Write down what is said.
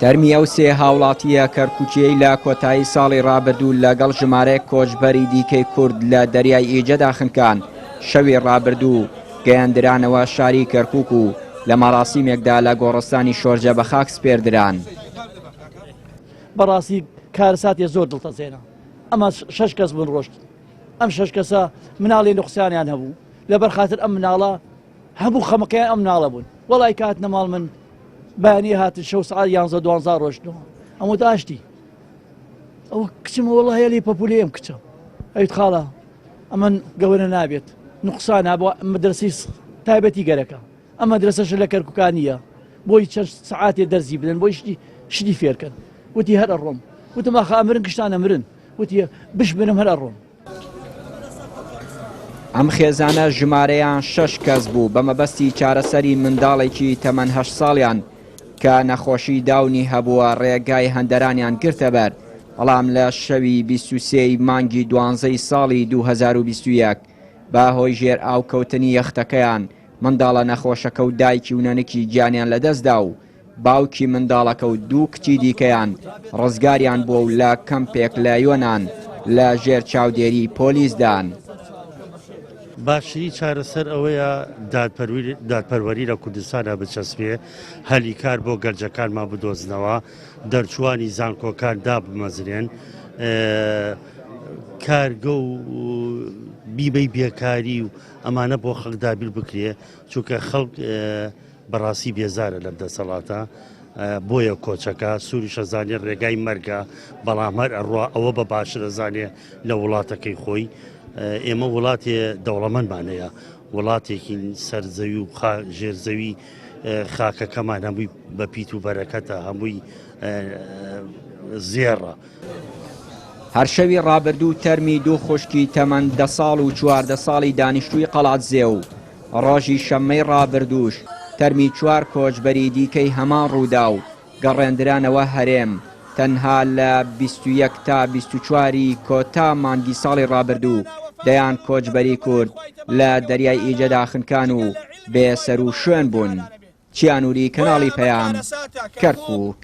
تەرمی ئەو سێ هاوڵاتیە کەرکووکیەی لە کۆتایی ساڵی ڕابردوو لەگەڵ ژمارەیەک کۆچبەری دیکەی کورد لە دەریای ئیجەدا خنکان شەوی ڕابردوو گەیاندرانەوە شاری کەرکووک و لە مەراسیمێکدا لە گۆڕستانی شۆرجە بە خاک سپێردران. بەڕاستی کارساتێ زۆر دڵتەزێنە. ئەمە 6 کەس بوون ڕۆشت. ئەم 6 کەسە مناڵی نوقسانیان هەبوو لەبەر خاتر ئەم مناڵە هەموو خەمەکەیان ئەم مناڵە بوون. وەڵای کات نەماڵ من بەیانی هاتن شەو سعات 11-12 ڕۆژنەوە. ئەمە داشتی ئەو کچمە وەڵا هێلی پەپولی ئەم کچە ئەویت خاڵە ئەمە گەورە نابێت نوقسانە بۆ مەدرسەی تایبەتی گەرەکە. ئەم مەدرسەش لە کەرکووکانیە بۆی چەند سعاتێ دەرزی بدەن بۆی شتی فێرکەن. وتی هەر ئەڕۆم وتم ئاخە ئەمرن کشتانە مرن وتی بشبنم هەر ئەڕۆم. ئەم خێزانە ژمارەیان 6 کەس بوو بە مەبەستی چارەسەری منداڵێکی تەمەن 8 ساڵیان کە نەخۆشی داونی هەبووە ڕێگای هەندەرانیان گرتە بەر. بەڵام لە شەوی 23 مانگی 12 ساڵی 2021 باهۆی ژێر ئاوکەوتنی یەختەکەیان منداڵە نەخۆشەکە و دایکی و نەنکی گیانیان لەدەستدا و باوکی منداڵەکە و 2 کچی دیکەیان ڕزگاریان بووە و لە کەمپێک لە یۆنان لە ژێر چاودێری پۆلیسدان. باشترین چارەسەر ئەوەیە دادپەروەری لە کوردستانە بچەسبێ هەلی کار بۆ گەرجەکانمان بدۆزنەوە دەرچوانی زانکۆکان دابمەزرێن کارگە و بیبەی بێکاری و ئەمانە بۆ خەڵک دابیر بکرێ چونکە خەڵک بەڕاستی بێزارە لەم دەسەڵاتە بۆیە کۆچەکە سووری شەزانێ ڕێگای مەرگە بەڵام هەر ئەڕوا ئەوە بە باشە دەزانێ لە وڵاتەکەی خۆی. ئێمە وڵاتی دەوڵەمەندمانەیە وڵاتێکی سەرزەوی و ژێرزەوی خاکەکەمان هەمووی بە پیت و بەرەکەتە هەمووی زێڕە. هەر شەوی ڕابردوو تەرمی 2 خوشکی تەمەن 10 ساڵ و 14 ساڵی دانیشتووی قەڵاتزێ و ڕۆژی شەممەی ڕابردووش تەرمی 4 کۆچبەری دیکەی هەمان ڕوودا و گەڕێندرانەوە هەرێم تەنها لە 21 تا 24 کۆتا مانگی ساڵی ڕابردوو دەیان کۆچبەری کورد لە دەریای ئیجەدا خنکان و بێسەر و شوێن بوون. چیانووری کەناڵی پەیام کەرکووک.